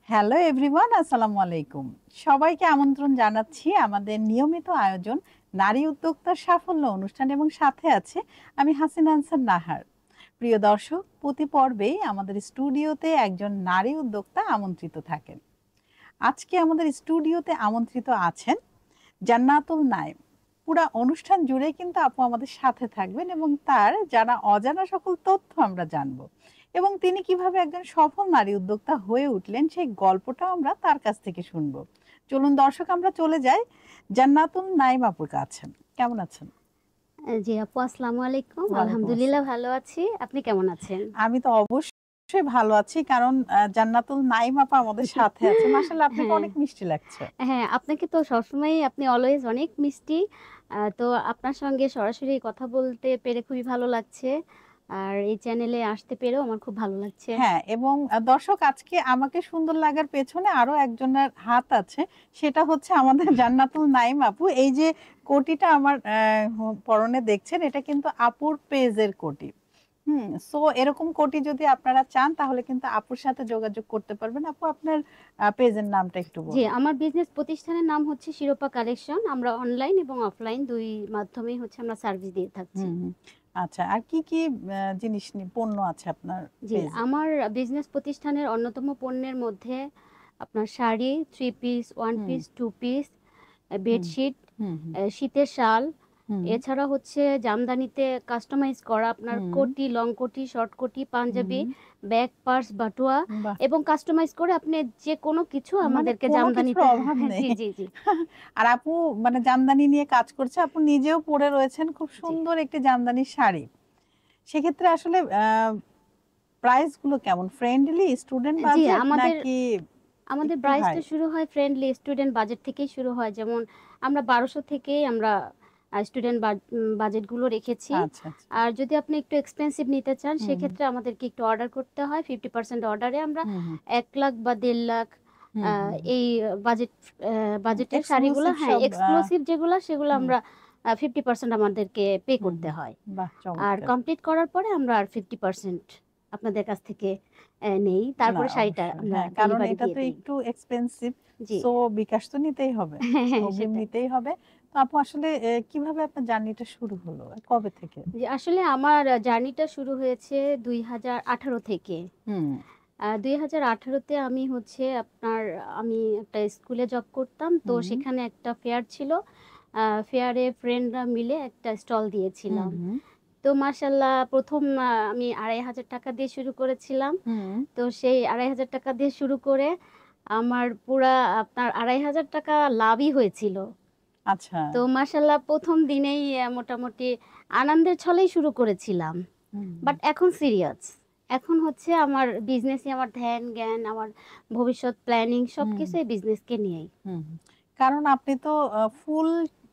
Hello everyone, আসসালামু আলাইকুম। সবাইকে আমন্ত্রণ জানাচ্ছি আমাদের নিয়মিত আয়োজন নারী উদ্যোক্তার সাফল্য অনুষ্ঠান এবং সাথে আছে আমি হাসিনা আনসার নাহার। প্রিয় দর্শক, প্রতি পর্বেই আমাদের স্টুডিওতে একজন নারী উদ্যোক্তা আমন্ত্রিত থাকেন। আজকে আমাদের স্টুডিওতে আমন্ত্রিত আছেন জান্নাতুল নাইম। পুরা অনুষ্ঠান জুড়ে কিন্তু আপু আমাদের সাথে থাকবেন এবং তার জানা অজানা সকল তথ্য আমরা জানবো এবং তিনি কিভাবে একজন সফল নারী উদ্যোক্তা হয়ে উঠলেন সেই গল্পটাও আমরা তার কাছ থেকে শুনবো। চলুন দর্শক, আমরা চলে যাই জান্নাতুল নাইম আপুর কাছে। কেমন আছেন? জি আপু, আসসালামু আলাইকুম। ওয়ালাইকুম আলহামদুলিল্লাহ আসসালাম। ভালো আছি। আপনি কেমন আছেন? আমি তো অবশ্যই ভালো আছি, কারণ জান্নাতুল নাইম আপা আমাদের সাথে আছে। মাশাআল্লাহ, আপনাকে হ্যাঁ, অনেক মিষ্টি লাগছে। হ্যাঁ, আপনাকে তো সবসময়ই আপনি অলওয়েজ অনেক মিষ্টি। তো আপনার সঙ্গে সরাসরি কথা বলতে পেরে খুবই ভালো লাগছে। আর এই চ্যানেলে আসতে পেরেও আমার খুব ভালো লাগছে। হ্যাঁ, এবং দর্শক, আজকে আমাকে সুন্দর লাগার পেছনে আরো একজনের হাত আছে। সেটা হচ্ছে আমাদের জান্নাতুল নাইম আপু। এই যে কোটিটা আমার পরনে দেখছেন, এটা কিন্তু আপুর পেজের কোটি। সো এরকম কোটি যদি আপনারা চান তাহলে কিন্তু আপুর সাথে যোগাযোগ করতে পারবেন। আপু, আপনার পেজের নামটা একটু জি, বলুন। আমার বিজনেস প্রতিষ্ঠানের নাম হচ্ছে শিরোপা কালেকশন। আমরা অনলাইন এবং অফলাইন ২ মাধ্যমেই আমরা সার্ভিস দিয়ে থাকছি। হুম, হুম। আচ্ছা, আর কি কি জিনিস পণ্য আছে আপনার জি, পেজে? আমার বিজনেস প্রতিষ্ঠানের অন্যতম পণ্যের মধ্যে আপনার শাড়ি, 3 পিস, 1 হুম, পিস, 2 পিস, হুম, বেডশিট, হুম, হুম, শীতের শাল, হুম, এছাড়া জামদানিতে কাস্টমাইজ করা আপনার হুম, কোটি, লং কোটি, শর্ট কোটি, পাঞ্জাবি, হুম। ব্যাগ, পার্স, বাটুয়া বাহ! এবং কাস্টমাইজ করে আপনি যে কোনো কিছু মানে আমাদেরকে কোনো কিছুর জামদানিতে অভাব নেই। জি, জি, জি, আর আপু মানে জামদানি নিয়ে কাজ করছে। আপু নিজেও পরে রয়েছেন খুব জি, সুন্দর একটি জামদানির শাড়ি। সেক্ষেত্রে আসলে প্রাইস গুলো কেমন? ফ্রেন্ডলি স্টুডেন্ট জি, বাজেট আমাদের নাকি আমাদের একটু হাই? প্রাইসটা শুরু হয় ফ্রেন্ডলি স্টুডেন্ট বাজেট থেকেই শুরু হয়। যেমন আমরা ১২০০ থেকেই আমরা স্টুডেন্ট বাজেটগুলো রেখেছি। আচ্ছা, আচ্ছা। আর যদি আপনি একটু এক্সপেন্সিভ নিতে চান হুম, হুম, সেক্ষেত্রে আমাদেরকে একটু অর্ডার করতে হয়। 50% অর্ডারে আমরা হুম, হুম, ১,০০,০০০ বা ১,৫ লাখ হুম, আ হুম, এই বাজেট বাজেটের শাড়িগুলো, এক্সক্লুসিভ হ্যাঁ, সব এক্সক্লুসিভ সেগুলো হুম, আমরা 50% আমাদেরকে পে হুম, করতে হুম। হয়। বাহ! আর চমৎকার। কমপ্লিট করার পরে আমরা আর 50% আপনাদের কাছ থেকে নেই। না, তারপরে শাড়িটা অবশ্যই। আমরা হ্যাঁ, কারণ ডেলিভারি এটা দিয়ে তো দেই। একটু এক্সপেনসিভ। জি। সো বিকাশ তো নিতেই হবে। হ্যাঁ, হ্যাঁ, অগ্রিম সেটাই। নিতেই হবে। তো আপু আসলে কিভাবে আপনার জার্নিটা শুরু হলো? কবে থেকে? জি, আসলে আমার জার্নিটা শুরু হয়েছে ২০১৮ থেকে। হুম, ২০১৮ তে আমি একটা স্কুলে জব করতাম। তো হুম, সেখানে একটা ফেয়ার ছিল। ফেয়ারে ফ্রেন্ডরা মিলে একটা স্টল হুম, দিয়েছিলাম। হুম, তো মাশাআল্লাহ ১ম আমি ৳২৫০০ দিয়ে শুরু করেছিলাম। হুম। তো সেই ৳২৫০০ দিয়ে শুরু করে আমার পুরা আপনার ৳২৫০০ লাভই হয়েছিল। আচ্ছা। তো মাশাআল্লাহ ১ম দিনেই মোটামুটি আনন্দের ছলেই শুরু করেছিলাম। হুম, বাট এখন সিরিয়াস। এখন আমার বিজনেসই আমার ধ্যান, জ্ঞান, আমার ভবিষ্যৎ প্ল্যানিং হুম, সবকিছু এই বিজনেসকে নিয়েই। হুম, হুম। কারণ আপনি তো ফুল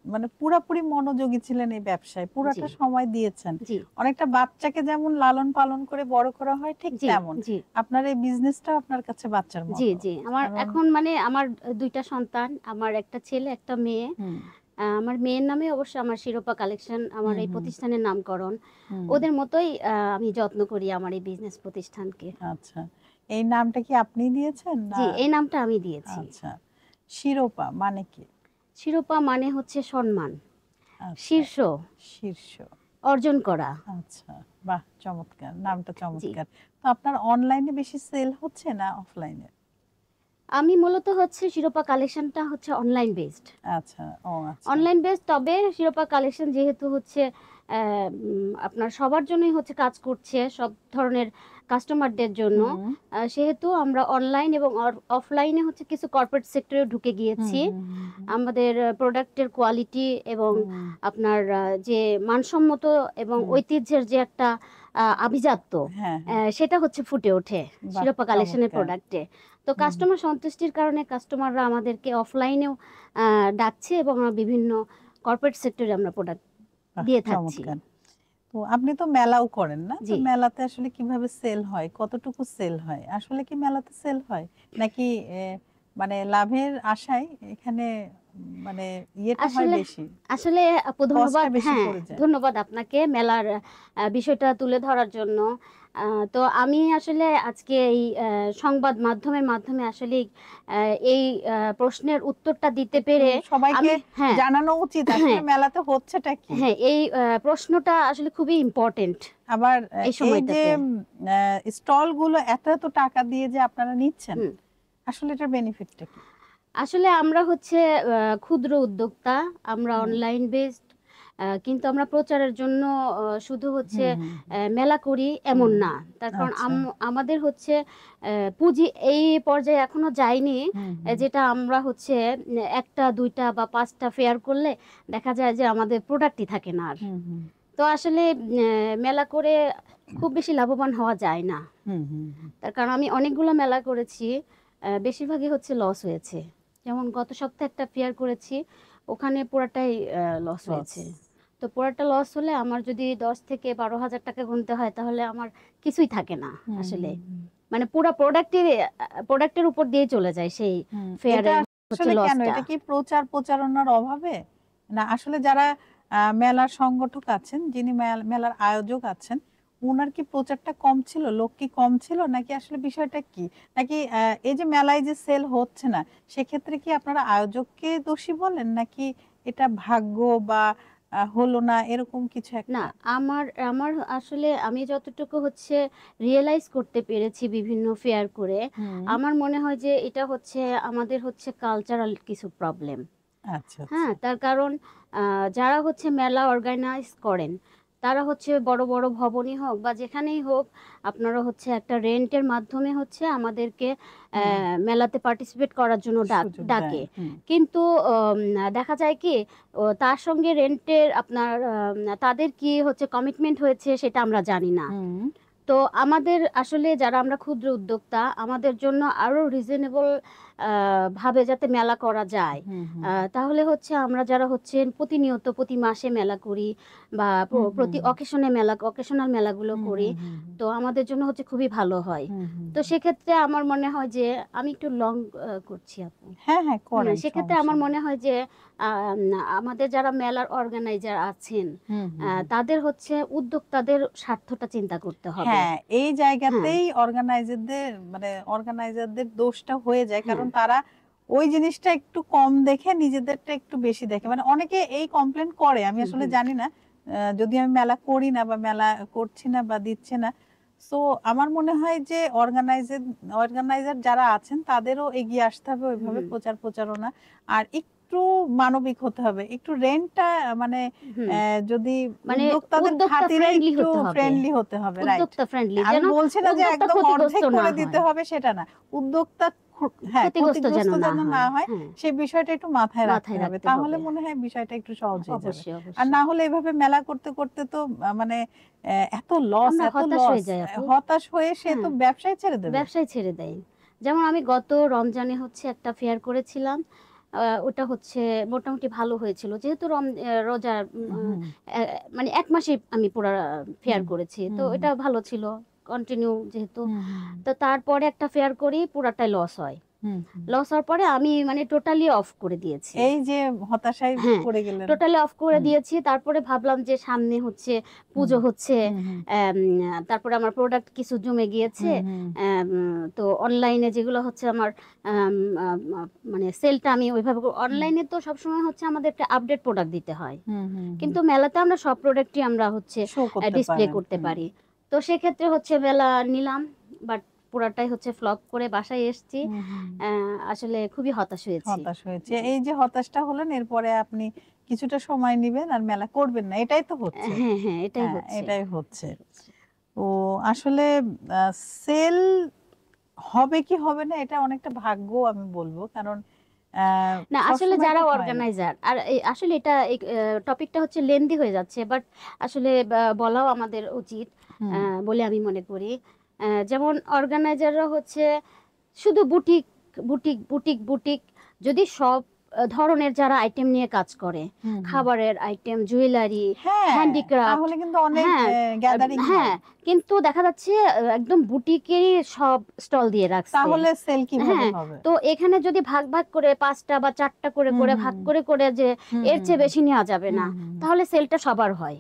মানে পুরাপুরি মনোযোগী ছিলেন এই ব্যবসায়। জি, পুরাটা সময় দিয়েছেন। জি, অনেকটা বাচ্চাকে যেমন লালন পালন করে বড় করা হয় ঠিক জি, তেমন। জি, আপনার এই বিজনেসটাও আপনার কাছে বাচ্চার জি, মতো। জি। আমার কারণ এখন আমার ২ টা সন্তান। আমার একটা ছেলে, একটা মেয়ে। হুম, আমার মেয়ের নামে অবশ্য আমার শিরোপা কালেকশন আমার হুম, এই হুম, প্রতিষ্ঠানের নামকরণ। হুম। ওদের মতোই আমি যত্ন করি আমার এই বিজনেস প্রতিষ্ঠানকে। আচ্ছা। এই নামটা কি আপনি দিয়েছেন না? জি, এই নামটা আমি দিয়েছি। আচ্ছা। শিরোপা মানে কি? শিরোপা মানে হচ্ছে সম্মান, আচ্ছা, শীর্ষ, শীর্ষ। অর্জন করা। আচ্ছা, বাহ! চমৎকার। নামটা জি। চমৎকার। তো আপনার অনলাইনে বেশি সেল হচ্ছে না অফলাইনে? আমি মূলত শিরোপা কালেকশনটা অনলাইন বেসড। আচ্ছা, ও আচ্ছা। অনলাইন বেসড, তবে শিরোপা কালেকশন যেহেতু আপনার সবার জন্যই কাজ করছে, সব ধরনের কাস্টমারদের জন্য। হুম, সেহেতু আমরা অনলাইন এবং অফলাইনে কিছু কর্পোরেট সেক্টরে ঢুকে হুম, গিয়েছি। হুম, হুম, হুম, আমাদের প্রোডাক্টের কোয়ালিটি এবং হুম, আপনার যে মানসম্মত এবং হুম। ঐতিহ্যের যে একটা আভিজাত্য, হ্যাঁ, হ্যাঁ। সেটা ফুটে ওঠে বাহ! শিরোপা কালেকশনের চমৎকার। প্রোডাক্টে। তো হুম, হুম। কাস্টমার সন্তুষ্টির কারণে কাস্টমাররা আমাদেরকে অফলাইনেও আ ডাকছে এবং বিভিন্ন কর্পোরেট সেক্টরে আমরা প্রোডাক্ট বাহ! দিয়ে থাকছি। চমৎকার। তো আপনি তো মেলাও করেন না? তো জি। মেলাতে আসলে কিভাবে সেল হয়? কতটুকু সেল হয়? আসলে কি মেলাতে সেল হয়? নাকি মানে লাভের আশায় এখানে মানে ইয়েটা হয় আসলে বেশি, আসলে আপু, কস্টটা ধন্যবাদ। বেশি হ্যাঁ, পড়ে যায়? ধন্যবাদ আপনাকে মেলার বিষয়টা তুলে ধরার জন্য। তো আমি আসলে আজকে এই সংবাদ মাধ্যমের মাধ্যমে আসলে এই প্রশ্নের উত্তরটা দিতে একটু পেরে সবাইকে আমি হ্যাঁ জানানো উচিত আসলে হ্যাঁ মেলাতে হচ্ছেটা কি। হ্যাঁ এই প্রশ্নটা আসলে খুবই ইম্পর্টেন্ট আবার এই এই যে সময়টাতে। স্টল গুলো এত এত টাকা দিয়ে যে আপনারা নিচ্ছেন, হুম আসলে এটার বেনিফিটটা কি? আসলে আমরা হচ্ছে ক্ষুদ্র উদ্যোক্তা, আমরা হুম অনলাইন বেসড, কিন্তু আমরা প্রচারের জন্য শুধু হচ্ছে হুম হুম মেলা করি এমন হুম, না। তার কারণ আচ্ছা, আমাদের হচ্ছে পুঁজি এই পর্যায়ে এখনো যায়নি, হুম হুম যেটা আমরা হচ্ছে একটা দুইটা বা পাঁচটা ফেয়ার করলে দেখা যায় যে আমাদের প্রোডাক্টই থাকে না আর। হুম হুম তো আসলে মেলা করে খুব বেশি লাভবান হওয়া যায় না। হুম হুম হুম, তার কারণ আমি অনেকগুলো মেলা করেছি, বেশিরভাগই হচ্ছে লস হয়েছে। যেমন গত সপ্তাহে একটা ফেয়ার করেছি, ওখানে পুরাটাই লস লস, হয়েছে। তো পুরাটা লস হলে আমার যদি 10 থেকে 12 হাজার টাকা গুনতে হয় তাহলে আমার কিছুই থাকে না হুম আসলে। হুম হুম মানে পুরো প্রোডাক্টের উপর দিয়ে চলে যায় সেই হুম। এটা ফেয়ারের হচ্ছে আসলে কেন? লসটা। এটা কি প্রচার প্রচারণার অভাবে, না আসলে যারা মেলার সংগঠক আছেন, যিনি মেলার আয়োজক আছেন, উনার কি প্রচারটা কম ছিল, লোক কি কম ছিল, নাকি আসলে বিষয়টা কি? নাকি এই যে মেলায় যে সেল হচ্ছে না, সেক্ষেত্রে কি আপনারা আয়োজককে দোষী বলেন, নাকি এটা ভাগ্য বা হলো না এরকম কিছু না, একটা? আমার আমার আসলে আমি যতটুকু হচ্ছে রিয়েলাইজ করতে পেরেছি বিভিন্ন ফেয়ার করে, হুম, আমার মনে হয় যে এটা হচ্ছে আমাদের হচ্ছে কালচারাল কিছু প্রবলেম। আচ্ছা হ্যাঁ, আচ্ছা, তার কারণ যারা হচ্ছে মেলা অর্গানাইজ করেন তারা হচ্ছে বড় বড় ভবনই হোক বা যেখানেই হোক, আপনারা হচ্ছে একটা রেন্টের মাধ্যমে হচ্ছে আমাদেরকে হুম, মেলাতে পার্টিসিপেট করার জন্য সুযোগ দেয়, ডাকে। হুম কিন্তু দেখা যায় কি, তার সঙ্গে রেন্টের আপনার তাদের কি হচ্ছে কমিটমেন্ট হয়েছে সেটা আমরা জানি না। হুম তো আমাদের আসলে যারা আমরা ক্ষুদ্র উদ্যোক্তা, আমাদের জন্য আরো রিজনেবল ভাবে যাতে মেলা করা যায়, হুম হুম তাহলে হচ্ছে আমরা যারা হচ্ছে প্রতিনিয়ত প্রতি মাসে মেলা করি বা হুম হুম প্রতি অকেশনাল মেলাগুলো হুম করি, হুম হুম হুম তো আমাদের জন্য হচ্ছে খুবই ভালো হয়। হুম হুম তো হুম। সেক্ষেত্রে আমার মনে হয় যে আমি একটু লং করছি আপু। হ্যাঁ হ্যাঁ করেন, সেক্ষেত্রে সমস্যা আমার নেই। মনে হয় যে আম, আমাদের যারা মেলার অর্গানাইজার আছেন, হুম হুম হুম। তাদের হচ্ছে উদ্যোক্তাদের স্বার্থটা চিন্তা করতে হবে। হ্যাঁ, এই হ্যাঁ জায়গাতেই অর্গানাইজারদের দোষটা হয়ে যায়, হ্যাঁ কারণ তারা ওই জিনিসটা একটু কম দেখে নিজেদেরটা একটু বেশি দেখে। মানে অনেকে এই কমপ্লেন করে, আমি হুম আসলে হুম জানি না, যদি আমি মেলা করি না বা মেলা করছি না বা দিচ্ছে না। সো আমার মনে হয় যে অর্গানাইজার যারা আছেন তাদেরও এগিয়ে আসতে হবে ওইভাবে হুম প্রচার প্রচারণা, আর একটু মানবিক হতে হবে, একটু রেন্টটা মানে হুম যদি মানে উদ্যোক্তাদের উদ্যোক্তা খাতিরে ফ্রেন্ডলি একটু হতে হবে। ফ্রেন্ডলি হতে হবে, রাইট। উদ্যোক্তা ফ্রেন্ডলি আমি যেন বলছি না যে উদ্যোক্তা একদম ক্ষতিগ্রস্ত অর্ধেক না করে দিতে হয়, হবে সেটা না, উদ্যোক্তা হ্যাঁ ক্ষতিগ্রস্ত যেন ক্ষতিগ্রস্ত না যেন হয়। না হয়, হ্যাঁ, সেই বিষয়টা একটু মাথায় রাখতে মাথায় হবে, রাখতে তাহলে হবে। মনে হয় বিষয়টা একটু সহজ হয়ে যাবে। অবশ্যই আর অবশ্যই। না হলে এভাবে মেলা করতে করতে তো মানে এত লস আমরা এত হতাশ লস, হয়ে যাই আপু। হতাশ হয়ে সে তো হ্যাঁ, ব্যবসায় ছেড়ে দেবে। ব্যবসায় ছেড়ে দেয়। যেমন আমি গত রমজানে হচ্ছে একটা ফেয়ার করেছিলাম, ওটা হচ্ছে মোটামুটি ভালো হয়েছিল যেহেতু রোজার হুম মানে 1 মাসই আমি পুরা ফেয়ার হুম করেছি, তো হুম এটা ভালো ছিল কন্টিনিউ যেহেতু। হুম হুম তো তারপরে একটা ফেয়ার করি, পুরাটাই লস হয়। হুম হুম। লস হওয়ার পরে আমি মানে টোটালি অফ করে দিয়েছি। এই যে হতাশায় হ্যাঁ, পড়ে গেলেন। টোটালি অফ করে হুম দিয়েছি। তারপরে ভাবলাম যে সামনে হচ্ছে হুম পুজো হচ্ছে, হুম হুম আম, তারপরে আমার প্রোডাক্ট কিছু জমে গিয়েছে। হুম হুম আম, তো অনলাইনে যেগুলো হচ্ছে আমার আম, আম, মানে সেলটা আমি ওইভাবে হুম অনলাইনে তো সবসময় হচ্ছে আমাদেরকে আপডেট প্রোডাক্ট দিতে হয়, হুম হুম হুম কিন্তু মেলাতে আমরা সব প্রোডাক্টই আমরা হচ্ছে শো করতে ডিসপ্লে পারেন। করতে হুম পারি। তো সেক্ষেত্রে হচ্ছে মেলা নিলাম, বাট পুরাটাই হচ্ছে ফ্লপ করে বাসায় এসেছি। হুম হুম। আসলে খুবই হতাশ হয়েছি। হতাশ হয়েছে, জি। এই যে হতাশটা হলেন, এরপরে আপনি কিছুটা সময় নিবেন আর মেলা করবেন না, এটাই তো হচ্ছে। হ্যাঁ হ্যাঁ এটাই হ্যাঁ হচ্ছে। এটাই হচ্ছে। তো আসলে সেল হবে কি হবে না এটা অনেকটা ভাগ্য আমি বলবো, কারণ না আসলে সবসময় যারা তো হয় না। অর্গানাইজার আর আসলে এটা টপিকটা হচ্ছে লেন্দি হয়ে যাচ্ছে, বাট আসলে বলাও আমাদের উচিত হুম বলে আমি মনে করি। যেমন অর্গানাইজাররা হচ্ছে শুধু বুটিক বুটিক বুটিক বুটিক, যদি সব ধরনের যারা আইটেম নিয়ে কাজ করে, হুম হুম। খাবারের আইটেম, জুয়েলারি, হ্যাঁ, হ্যান্ডিক্রাফট, তাহলে কিন্তু অনেক হ্যাঁ গ্যাদারিং হয়। হ্যাঁ, কিন্তু দেখা যাচ্ছে একদম বুটিকেরই সব স্টল দিয়ে রাখছে। তাহলে সেল কিভাবে হ্যাঁ, হবে? তো এখানে যদি ভাগ ভাগ করে 5টা বা 4টা করে হুম করে হুম ভাগ হুম করে করে যে হুম এর হুম চেয়ে হুম বেশি নেওয়া যাবে না, হুম হুম তাহলে সেলটা সবার হয়।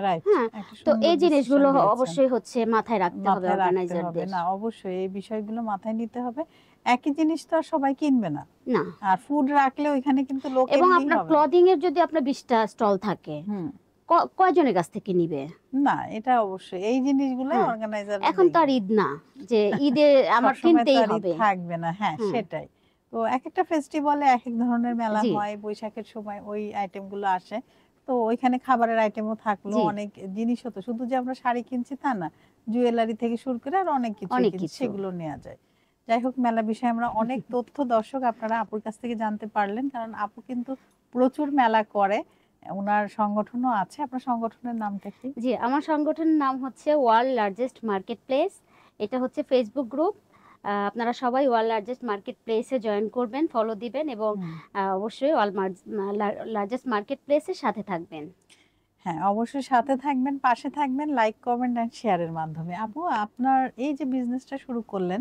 রাইট। হ্যাঁ, একটা তো সুন্দর এই ডিসিশন জিনিসগুলো নিয়েছেন। অবশ্যই হচ্ছে মাথায় রাখতে হবে মাথায় রাখতে হবে। অর্গানাইজারদের। না, অবশ্যই এই বিষয়গুলো মাথায় নিতে হবে। একই জিনিস তো আর সবাই কিনবে না। না, আর ফুড রাখলে ওইখানে কিন্তু লোক এবং এমনিই আপনার হবে না। ক্লদিং এর যদি আপনার 20টা স্টল থাকে, হুম। কয়জনের কাছ থেকে নিবে? না, এটা অবশ্যই। এই জিনিসগুলাই হ্যাঁ, অর্গানাইজাররা এখন তো আর দেখবে। ঈদ না যে ঈদে আমার সবসময় তো কিনতেই আর ঈদ হবে। থাকবে না। হ্যাঁ, হ্যাঁ, সেটাই। তো একেকটা ফেস্টিভালে একেক ধরনের মেলা জি হয়। বৈশাখের সময় ওই আইটেমগুলো আসে। তো ওইখানে খাবারের আইটেমও থাকলো, জি, অনেক জিনিসও তো শুধু যে আমরা শাড়ি কিনছি তা না। জুয়েলারি থেকে শুরু করে আর অনেক কিছুই অনেক কিনছি, কিছু। সেগুলো নেয়া যায়। যাই হোক, মেলা বিষয়ে আমরা অনেক তথ্য দর্শক আপনারা আপুর কাছ থেকে জানতে পারলেন। কারণ আপু কিন্তু প্রচুর মেলা করে। উনার সংগঠনও আছে। আপনার সংগঠনের নামটা কি? জি, আমার সংগঠনের নাম হচ্ছে ওয়ার্ল্ড লার্জেস্ট মার্কেট প্লেস। এটা হচ্ছে ফেসবুক গ্রুপ। আপনারা সবাই ওয়ার্ল্ড লার্জেস্ট মার্কেট প্লেসে জয়েন করবেন, ফলো দিবেন এবং হুম। অবশ্যই লার্জেস্ট মার্কেট প্লেসের সাথে থাকবেন। হ্যাঁ, অবশ্যই সাথে থাকবেন, পাশে থাকবেন, লাইক, কমেন্ট এন্ড শেয়ারের মাধ্যমে। আপু, আপনার এই যে বিজনেসটা শুরু করলেন,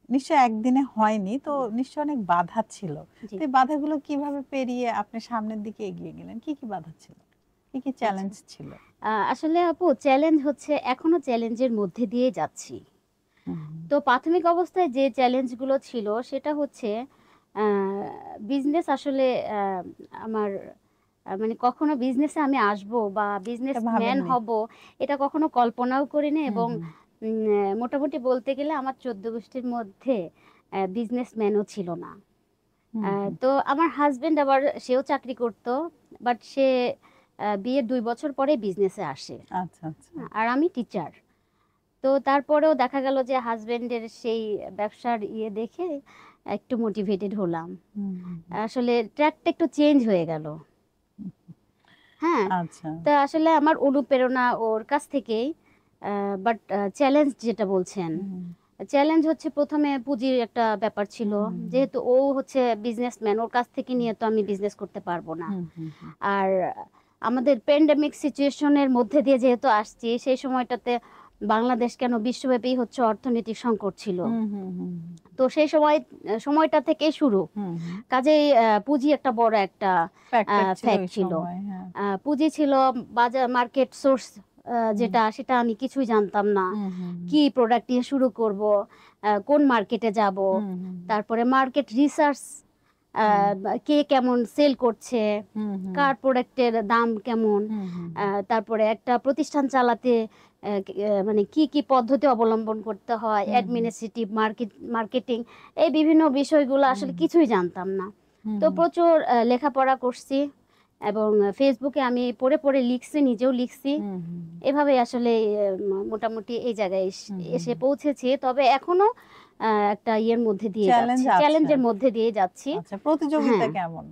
নিশ্চয়ই একদিনে হয়নি, তো নিশ্চয়ই অনেক বাধা ছিল। জি, তো এই বাধাগুলো কিভাবে পেরিয়ে আপনি সামনের দিকে এগিয়ে গেলেন? কি কি বাধা ছিল? কি কি আচ্ছা। চ্যালেঞ্জ ছিল? আসলে আপু চ্যালেঞ্জ হচ্ছে এখনো চ্যালেঞ্জের মধ্যে দিয়ে যাচ্ছি। হুম তো প্রাথমিক অবস্থায় যে চ্যালেঞ্জগুলো ছিল সেটা হচ্ছে বিজনেস আসলে আমার মানে কখনো বিজনেসে আমি আসব বা এটা বিজনেসম্যান ভাবেননি? হব এটা কখনো কল্পনাও করিনি, হুম এবং হুম মোটামুটি বলতে গেলে আমার 14 গোষ্ঠীর মধ্যে বিজনেসম্যানও ছিল না। হুম হুম তো আমার হাজবেন্ড আবার সেও চাকরি করতো, বাট সে বিয়ের 2 বছর পরে বিজনেসে আসে। আচ্ছা আচ্ছা। আর আমি টিচার। তো তারপরেও দেখা গেল যে হাজবেন্ডের সেই ব্যবসার দেখে একটু মোটিভেটেড হলাম। হুম হুম হুম, আসলে ট্র্যাকটা একটু চেঞ্জ হয়ে গেল। হুম, হ্যাঁ, আচ্ছা। তা আসলে আমার অনুপ্রেরণা ওর কাছ থেকেই। বাট চ্যালেঞ্জ যেটা বলছেন, হুম চ্যালেঞ্জ হচ্ছে প্রথমে পুঁজির একটা ব্যাপার ছিল। হুম হুম যেহেতু ও হচ্ছে বিজনেসম্যান, ওর কাছ থেকে নিয়ে তো আমি বিজনেস করতে পারবো না। হুম হুম হুম আর আমাদের প্যান্ডেমিক সিচুয়েশনের মধ্যে দিয়ে যেহেতু আসছি, সেই সময়টাতে বাংলাদেশ কেন বিশ্বব্যাপী হচ্ছে অর্থনৈতিক সংকট ছিল। হুম হুম হুম তো সেই সময়টা থেকেই শুরু। হুম হুম কাজেই পুঁজি একটা বড় একটা ফ্যাক্টর ছিল ফ্যাক্ট ওই ছিল। সময়। হ্যাঁ। পুঁজি ছিল, বাজার মার্কেট সোর্স হুম যেটা সেটা আমি কিছুই জানতাম না। হুম হুম কি প্রোডাক্ট দিয়ে শুরু করব, কোন মার্কেটে যাব, হুম হুম তারপরে মার্কেট রিসার্চ, হুম কে কেমন সেল করছে, হুম হুম কার প্রোডাক্টের দাম কেমন, হুম হুম তারপরে একটা প্রতিষ্ঠান চালাতে মানে কি কি পদ্ধতি অবলম্বন করতে হয়, হুম হুম অ্যাডমিনিস্ট্রেটিভ মার্কেটিং, এই বিভিন্ন বিষয়গুলো আসলে হুম কিছুই জানতাম না। হুম তো প্রচুর লেখাপড়া করছি এবং ফেসবুকে আমি পড়ে পড়ে লিখছি, নিজেও লিখছি। হুম হুম এভাবে আসলে মোটামুটি এই জায়গায় হুম এসে হুম পৌঁছেছি। তবে এখনো একটা ইয়ের মধ্যে দিয়ে চ্যালেঞ্জ যাচ্ছি, আছে। চ্যালেঞ্জের মধ্যে দিয়ে যাচ্ছি। আচ্ছা, প্রতিযোগিতা হ্যাঁ, কেমন?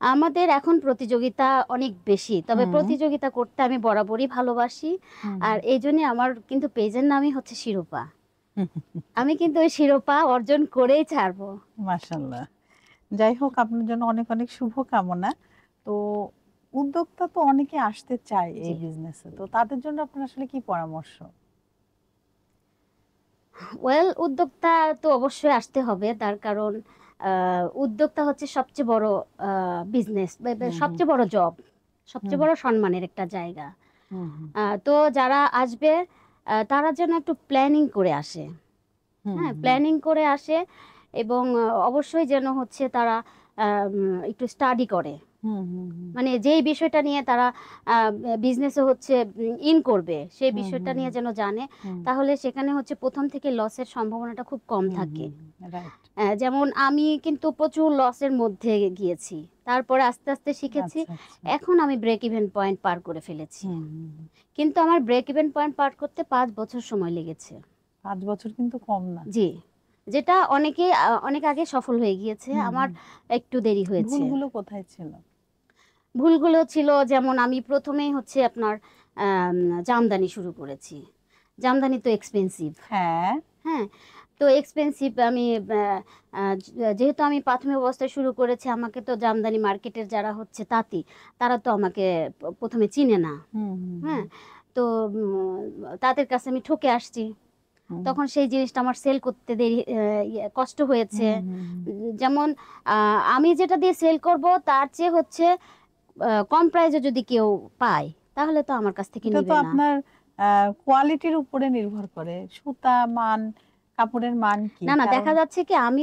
আমাদের এখন প্রতিযোগিতা অনেক বেশি, তবে হুম প্রতিযোগিতা করতে আমি বরাবরই ভালোবাসি। হুম আর এই জন্য আমার কিন্তু পেজের নামই হচ্ছে শিরোপা। হুম আমি কিন্তু ওই শিরোপা অর্জন করেই ছাড়বো। মাশাআল্লাহ। যাই হোক, আপনার জন্য অনেক অনেক শুভকামনা। তো উদ্যোক্তা তো অনেকে আসতে চায় জি, এই বিজনেসে, তো তাদের জন্য আপনার আসলে কি পরামর্শ? ওয়েল, উদ্যোক্তা তো অবশ্যই আসতে হবে, তার কারণ উদ্যোক্তা হচ্ছে সবচেয়ে বড় বিজনেস, হুম হুম সবচেয়ে বড় জব, হুম সবচেয়ে বড় সম্মানের একটা জায়গা। হুম হুম তো যারা আসবে তারা যেন একটু প্ল্যানিং করে আসে। হুম হ্যাঁ, হুম প্ল্যানিং করে আসে এবং অবশ্যই যেন হচ্ছে তারা একটু স্টাডি করে। হুম হুম হুম মানে যেই বিষয়টা নিয়ে তারা বিজনেসে হচ্ছে ইন করবে, সেই হুম বিষয়টা হুম নিয়ে যেন জানে। হুম তাহলে সেখানে হচ্ছে প্রথম থেকে লসের সম্ভাবনাটা খুব কম হুম থাকে। হুম রাইট। যেমন আমি কিন্তু প্রচুর লসের মধ্যে গিয়েছি, তারপরে আস্তে আস্তে শিখেছি। আচ্ছা আচ্ছা। এখন আমি ব্রেক ইভেন পয়েন্ট পার করে ফেলেছি, হুম হুম হুম। কিন্তু আমার ব্রেক ইভেন পয়েন্ট পার করতে 5 বছর সময় লেগেছে। 5 বছর কিন্তু কম না। জি, যেটা অনেকে অনেক আগে সফল হয়ে গিয়েছে, হুম আমার হুম একটু দেরি হয়েছে। ভুলগুলো কোথায় ছিল? ভুলগুলো ছিল যেমন আমি প্রথমেই হচ্ছে আপনার আম, জামদানি শুরু করেছি। জামদানি তো এক্সপেন্সিভ। হ্যাঁ। হ্যাঁ, তো এক্সপেন্সিভ। আমি যেহেতু আমি প্রাথমিক অবস্থায় শুরু করেছি, আমাকে তো জামদানি মার্কেটের যারা হচ্ছে তাঁতি, তারা তো আমাকে প্রথমে চিনে না। হুম হুম হ্যাঁ, তো তাদের কাছে আমি ঠকে আসছি। হুম তখন সেই জিনিসটা আমার সেল করতে দেরি, কষ্ট হয়েছে। হুম হুম হুম। যেমন আমি যেটা দিয়ে সেল করব তার চেয়ে হচ্ছে কম প্রাইসে যদি কেউ পায়, তাহলে তো আমার কাছ থেকে এটা তো নিবে না। আপনার কোয়ালিটির উপরে নির্ভর করে, সুতা মান, কাপড়ের মান কি, না, না, কারণ দেখা যাচ্ছে কি আমি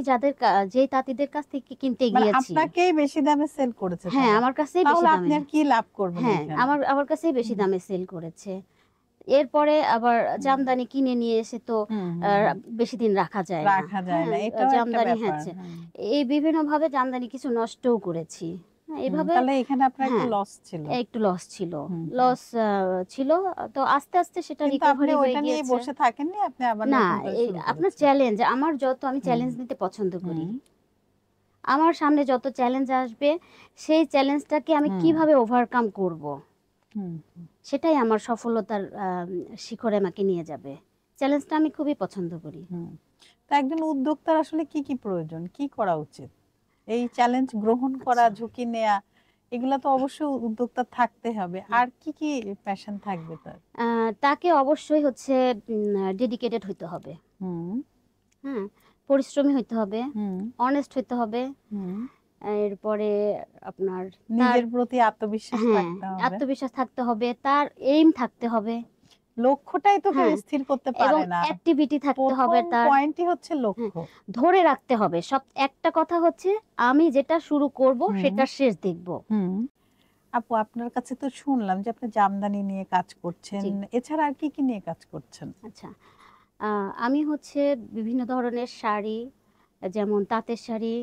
যেই তাঁতিদের কাছ থেকে কিনতে মানে গিয়েছি, আপনাকেই বেশি দামে সেল করেছে হ্যাঁ, তারা, আমার কাছেই বেশি তাহলে আপনি দামে, আর কি লাভ করবেন হ্যাঁ, এখানে? আমার কাছেই বেশি হুম দামে সেল করেছে। এরপরে আবার হুম জামদানি কিনে নিয়ে এসে তো হুম হুম হুম। বেশি দিন রাখা যায় না। রাখা যায় হ্যাঁ, না, এটাও একটা জামদানি ব্যাপার। হচ্ছে হুম এই বিভিন্নভাবে জামদানি কিছু নষ্টও করেছি। হ্যাঁ, হুম, এভাবে, তাহলে এখানে আপনার একটা হ্যাঁ, লস ছিল। একটু লস ছিল। হুম হুম। লস ছিল। তো আস্তে আস্তে সেটা কিন্তু আপনি রিকভারি হয়ে ওইটা নিয়ে গিয়েছে। বসে থাকেননি, আপনি আবার না, নতুন করে এই শুরু আপনার করেছেন। চ্যালেঞ্জ, আমি হুম চ্যালেঞ্জ নিতে পছন্দ করি। হুম আমার সামনে যত চ্যালেঞ্জ আসবে, সেই চ্যালেঞ্জটাকে আমি হুম কিভাবে ওভারকাম করব, হুম সেটাই আমার সফলতার শিখরে আমাকে নিয়ে যাবে। চ্যালেঞ্জটা আমি খুবই পছন্দ করি। হুম। তা একজন উদ্যোক্তার আসলে কি কি প্রয়োজন, কি করা উচিত? এই চ্যালেঞ্জ গ্রহণ করা, আচ্ছা। ঝুঁকি নেয়া, এগুলা তো অবশ্যই উদ্যোক্তার থাকতে হবে। হুম। আর কি কি প্যাশন থাকবে তার? তাকে অবশ্যই হচ্ছে ডেডিকেটেড হইতে হবে। হুম হ্যাঁ, পরিশ্রমী হইতে হবে, হুম অনেস্ট হইতে হবে। হুম। এরপরে আপনার তার, নিজের প্রতি আত্মবিশ্বাস হ্যাঁ, থাকতে হবে। আত্মবিশ্বাস থাকতে হবে, তার এইম থাকতে হবে। লক্ষ্যটাই তো কেউ হ্যাঁ, স্থির করতে এবং পারে না। অ্যাক্টিভিটি থাকতে হবে প্রথম তার। পয়েন্টই হচ্ছে হ্যাঁ, লক্ষ্য। ধরে রাখতে হবে। একটা কথা হচ্ছে, আমি যেটা শুরু করব হুম সেটার শেষ দেখব। হুম। আপু, আপনার কাছে তো শুনলাম যে আপনি জামদানি নিয়ে কাজ করছেন, জি, এছাড়া আর কি কি নিয়ে কাজ করছেন? আচ্ছা। আমি হচ্ছে বিভিন্ন ধরনের শাড়ি, যেমন তাঁতের শাড়ি,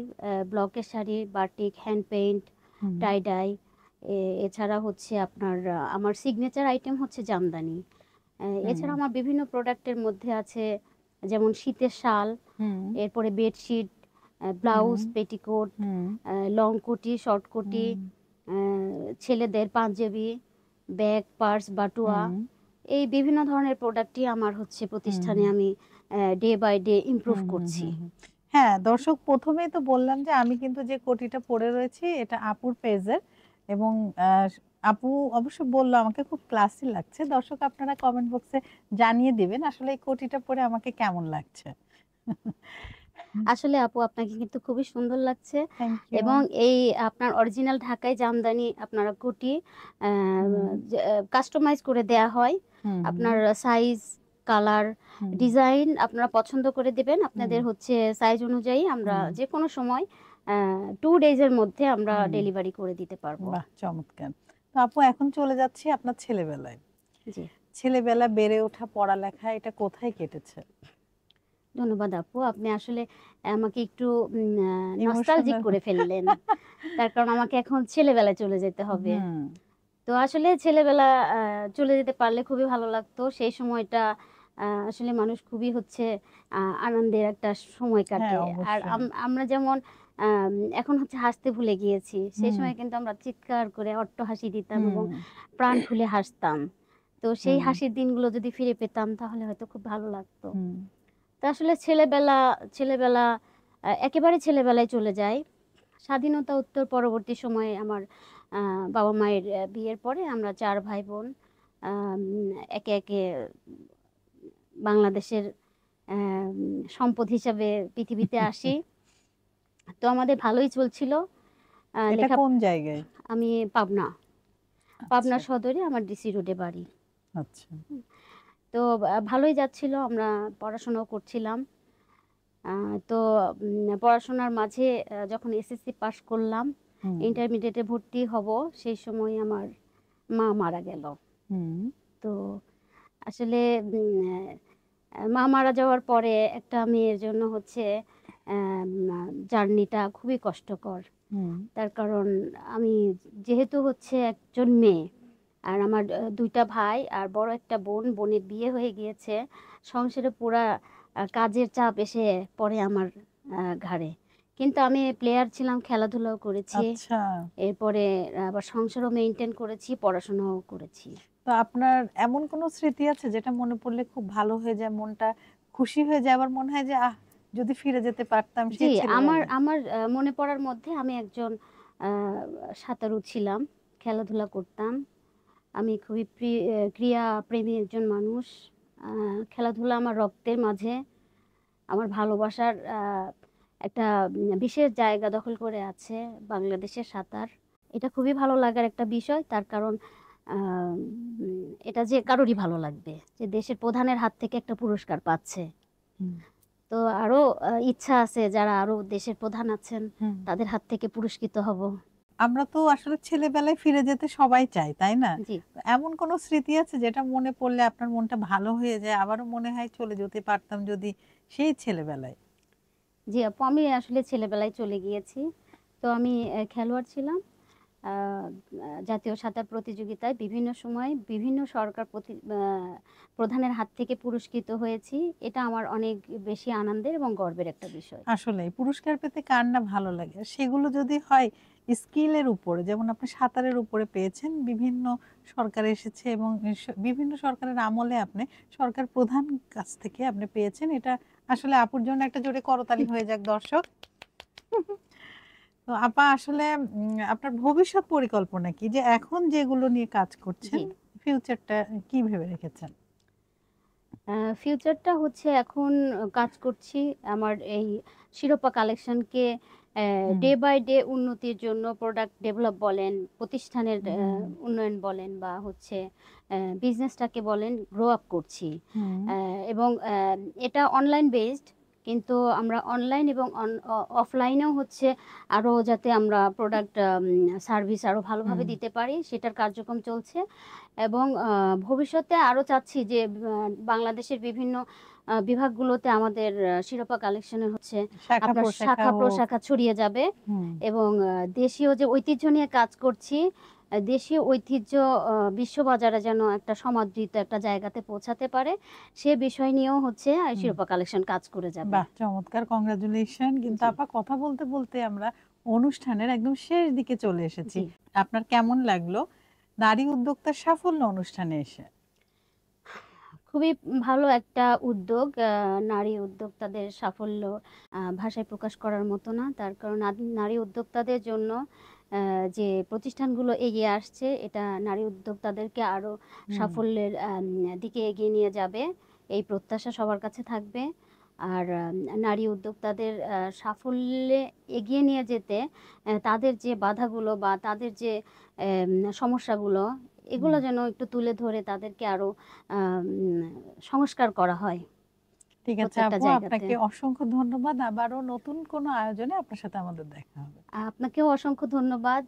ব্লকের শাড়ি, বাটিক, হ্যান্ড পেইন্ট, হুম টাই ডাই, এছাড়া হচ্ছে আপনার আমার সিগনেচার আইটেম হচ্ছে জামদানি। হুম এছাড়া আমার বিভিন্ন প্রোডাক্টের মধ্যে আছে যেমন শীতের শাল, হুম এরপরে বেডশিট, হুম ব্লাউজ, পেটিকোট, হুম লং কোটি, শর্ট কোটি, হুম ছেলেদের পাঞ্জাবি, ব্যাগ, পার্স, বাটুয়া, হুম এই বিভিন্ন ধরনের প্রোডাক্টই আমার হচ্ছে হুম প্রতিষ্ঠানে আমি ডে বাই ডে ইমপ্রুভ হুম হুম করছি। হুম হুম। হ্যাঁ, দর্শক, প্রথমেই তো বললাম যে আমি কিন্তু যে কোটিটা পরে রয়েছি এটা আপুর পেজের, এবং আহ, আপু অবশ্য বললো আমাকে খুব ক্লাসি লাগছে। দর্শক, আপনারা কমেন্ট বক্সে জানিয়ে দিবেন আসলে এই কোটিটা পরে আমাকে কেমন লাগছে। আসলে আপু আপনাকে কিন্তু খুবই সুন্দর লাগছে। Thank you. এবং এই আপনার অরিজিনাল ঢাকাই জামদানি আপনারা কোটি হুম কাস্টমাইজ করে দেয়া হয়। হুম হুম আপনার সাইজ, কালার, হুম ডিজাইন আপনারা পছন্দ করে দিবেন। হুম আপনাদের হচ্ছে সাইজ অনুযায়ী আমরা হুম যে কোনো সময় 2 ডেজের মধ্যে আমরা হুম। ডেলিভারি করে দিতে পারবো। বাহ, চমৎকার। তো আপু, এখন চলে যাচ্ছি আপনার ছেলেবেলায়। জি, ছেলেবেলা, বেড়ে ওঠা, পড়ালেখা, এটা কোথায় কেটেছে? ধন্যবাদ আপু। আপনি আসলে আমাকে একটু নস্টালজিক ইমোশনাল। করে ফেললেন। তার কারণ আমাকে এখন ছেলেবেলায় চলে যেতে হবে। হুম। তো আসলে ছেলেবেলা চলে যেতে পারলে খুবই ভালো লাগতো। সেই সময়টা আসলে মানুষ খুবই হচ্ছে আনন্দের একটা সময় হ্যাঁ, কাটে। আর অবশ্যই। আমরা যেমন আম এখন হচ্ছে হাসতে ভুলে গিয়েছি। সেই হুম সময় কিন্তু আমরা চিৎকার করে অট্টহাসি দিতাম এবং হুম প্রাণ খুলে হাসতাম। তো সেই হুম হাসির দিনগুলো যদি ফিরে পেতাম তাহলে হয়তো খুব ভালো লাগতো। হুম তো আসলে ছেলেবেলা একেবারে ছেলেবেলায় চলে যায়। স্বাধীনতা উত্তর পরবর্তী সময়ে আমার বাবা-মায়ের বিয়ের পরে আমরা ৪ ভাই-বোন আম একে একে বাংলাদেশের সম্পদ হিসাবে পৃথিবীতে আসি। তো আমাদের ভালোই চলছিল। এটা লেখা কোন জায়গায়? আমি পাবনা, পাবনা আচ্ছা সদরে আমার ডিসি রোডে বাড়ি। আচ্ছা। হুম। তো ভালোই যাচ্ছিল। আমরা পড়াশোনাও করছিলাম। আ তো পড়াশোনার মাঝে যখন এসএসসি পাস করলাম, হুম ইন্টারমিডিয়েটে ভর্তি হব, সেই সময় আমার মা মারা গেল। হুম তো আসলে মা মারা যাওয়ার পরে একটা মেয়ের জন্য হচ্ছে জার্নিটা খুবই কষ্টকর। হুম তার কারণ আমি যেহেতু হচ্ছে একজন মেয়ে, আর আমার ২ টা ভাই আর বড় একটা বোন। বোনের বিয়ে হয়ে গিয়েছে। সংসারে পুরা কাজের চাপ এসে পড়ে আমার ঘাড়ে। কিন্তু আমি প্লেয়ার ছিলাম, খেলাধুলাও করেছি। আচ্ছা। এরপরে আবার সংসারও মেইনটেইন করেছি, পড়াশোনাও করেছি। তো আপনার এমন কোনো স্মৃতি আছে যেটা মনে পড়লে খুব ভালো হয়ে যায়, মনটা খুশি হয়ে যায়, আবার মনে হয় যে আহ, যদি ফিরে যেতে পারতাম জি, সেই আমার ছেলেবেলায়? আমার মনে পড়ার মধ্যে আমি একজন সাঁতারু ছিলাম, খেলাধুলা করতাম। আমি খুবই ক্রীড়া প্রেমী একজন মানুষ। আ খেলাধুলা আমার রক্তের মাঝে, আমার ভালোবাসার একটা বিশেষ জায়গা দখল করে আছে বাংলাদেশের সাঁতার। এটা খুবই ভালো লাগার একটা বিষয়। তার কারণ আ এটা যে কারোরই ভালো লাগবে যে দেশের প্রধানের হাত থেকে একটা পুরস্কার পাচ্ছে। হুম, তো আরো ইচ্ছা আছে যারা আরো দেশের প্রধান আছেন হুম। তাদের হাত থেকে পুরস্কৃত হব। আমরা তো আসলে ছেলেবেলায় ফিরে যেতে সবাই চাই, তাই না? জি, এমন কোনো স্মৃতি আছে যেটা মনে পড়লে আপনার মনটা ভালো হয়ে যায়, আবারও মনে হয় চলে যেতে পারতাম যদি সেই ছেলেবেলায়? জি আপু আমি আসলে ছেলেবেলায় চলে গিয়েছি। তো আমি খেলোয়াড় ছিলাম। আ আ জাতীয় সাঁতার প্রতিযোগিতায় বিভিন্ন সময় বিভিন্ন সরকার প্রধানের হাত থেকে পুরস্কৃত হয়েছি। এটা আমার অনেক বেশি আনন্দের এবং গর্বের একটা বিষয়। আসলেই পুরস্কার পেতে কার না ভালো লাগে? আর সেগুলো যদি হয় স্কিলের উপরে, যেমন আপনি সাঁতারের উপরে পেয়েছেন, বিভিন্ন সরকার এসেছে এবং বিভিন্ন সরকারের আমলে আপনি সরকার প্রধান কাছ থেকে আপনি পেয়েছেন। এটা আসলে আপুর জন্য একটা জোরে করতালি হয়ে যাক দর্শক। তো আপা আসলে আপনার ভবিষ্যৎ পরিকল্পনা কি? যে এখন যেগুলো নিয়ে কাজ করছেন, জি। ফিউচারটা কি ভেবে রেখেছেন? আ ফিউচারটা হচ্ছে এখন কাজ করছি আমার এই শিরোপা কালেকশনকে হুম, ডে বাই ডে উন্নতির জন্য প্রোডাক্ট ডেভেলপ বলেন, প্রতিষ্ঠানের হুম, উন্নয়ন বলেন বা হচ্ছে বিজনেসটাকে বলেন গ্রো আপ করছি। হুম, এবং এটা অনলাইন বেসড কিন্তু আমরা অনলাইন এবং অফলাইনেও হচ্ছে আরো যাতে আমরা প্রোডাক্ট সার্ভিস আরো ভালোভাবে হুম। দিতে পারি সেটার কার্যক্রম চলছে। এবং ভবিষ্যতে আরো চাচ্ছি যে বাংলাদেশের বিভিন্ন বিভাগগুলোতে আমাদের শিরোপা কালেকশনের হচ্ছে শাখা আপনার প্রশাখা হোক। শাখা-প্রশাখা ছড়িয়ে যাবে হুম। এবং দেশীয় যে ঐতিহ্য নিয়ে কাজ করছি, দেশীয় ঐতিহ্য বিশ্ববাজারে যেন একটা সমাদৃত একটা জায়গাতে পৌঁছাতে পারে, সে বিষয় নিয়েও হচ্ছে হুম। শিরোপা কালেকশন কাজ করে যাবে। বাহ! চমৎকার, কংগ্রাচুলেশন। কিন্তু জি, আপা কথা বলতে, বলতে আমরা অনুষ্ঠানের একদম শেষ দিকে চলে এসেছি। জি। আপনার কেমন লাগলো নারী উদ্যোক্তার সাফল্য অনুষ্ঠানে এসে? খুবই ভালো একটা উদ্যোগ। নারী উদ্যোক্তাদের সাফল্য ভাষায় প্রকাশ করার মতো না। তার কারণ নারী উদ্যোক্তাদের জন্য যে প্রতিষ্ঠানগুলো এগিয়ে আসছে, এটা নারী উদ্যোক্তাদেরকে আরো হুম, সাফল্যের দিকে এগিয়ে নিয়ে যাবে। এই প্রত্যাশা সবার কাছে থাকবে। আর নারী উদ্যোক্তাদের সাফল্যে এগিয়ে নিয়ে যেতে তাদের যে বাধাগুলো বা তাদের যে সমস্যাগুলো, হুম। এগুলো যেন একটু তুলে ধরে তাদেরকে আরো আম সংস্কার করা হয় ঠিক আছে প্রত্যেকটা আপু, জায়গাতে। আপনাকে অসংখ্য ধন্যবাদ। আবারও নতুন কোনো আয়োজনে আপনার সাথে আমাদের দেখা হবে। আপনাকেও অসংখ্য ধন্যবাদ।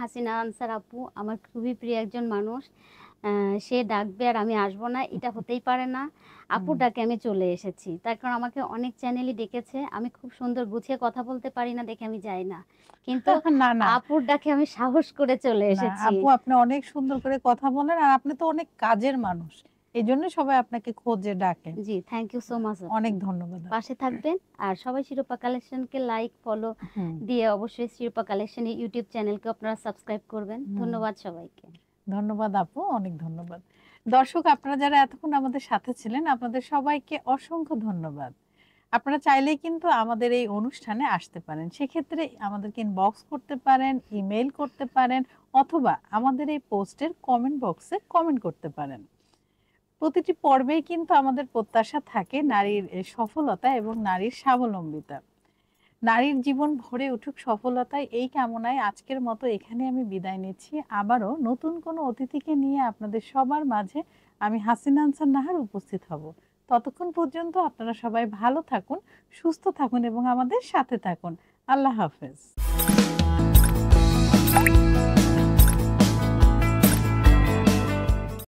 হাসিনা আনসার আপু আমার খুবই প্রিয় একজন মানুষ। আ সে ডাকবে আর আমি আসবো না, এটা হতেই পারে না। আপুর হুম। ডাকে আমি চলে এসেছি। তার কারণ আমাকে অনেক চ্যানেলই ডেকেছে। আমি খুব সুন্দর গুছিয়ে কথা বলতে পারি না দেখে আমি যাই না। কিন্তু না, না, আপুর ডাকে আমি সাহস করে চলে না এসেছি। আপু, আপনি অনেক সুন্দর করে কথা বলেন আর আপনি তো অনেক কাজের মানুষ। এজন্য সবাই আপনাকে খোঁজে ডাকে। জি, থ্যাংক ইউ সো মাচ আপু। অনেক ধন্যবাদ আপু। পাশে থাকবেন। আর সবাই শিরোপা কালেকশনকে লাইক, ফলো হুম, দিয়ে অবশ্যই শিরোপা কালেকশনের ইউটিউব চ্যানেলকে আপনারা সাবস্ক্রাইব করবেন। হুম। ধন্যবাদ সবাইকে। ধন্যবাদ আপু, অনেক ধন্যবাদ। দর্শক, আপনারা যারা এতক্ষণ আমাদের সাথে ছিলেন, আপনাদের সবাইকে অসংখ্য ধন্যবাদ। আপনারা চাইলেই কিন্তু আমাদের এই অনুষ্ঠানে আসতে পারেন। সেক্ষেত্রে আমাদেরকে ইনবক্স করতে পারেন, ইমেইল করতে পারেন অথবা আমাদের এই পোস্টের কমেন্ট বক্সে কমেন্ট করতে পারেন। প্রতিটি পর্বেই কিন্তু আমাদের প্রত্যাশা থাকে নারীর সফলতা এবং নারীর স্বাবলম্বিতা। নারীর জীবন ভরে উঠুক সফলতায়, এই কামনায় আজকের মতো এখানে আমি বিদায় নিচ্ছি। আবারও নতুন কোনো অতিথিকে নিয়ে আপনাদের সবার মাঝে আমি হাসিনা আনসার নাহার উপস্থিত হব। ততক্ষণ পর্যন্ত আপনারা সবাই ভালো থাকুন, সুস্থ থাকুন এবং আমাদের সাথে থাকুন। আল্লাহ হাফেজ।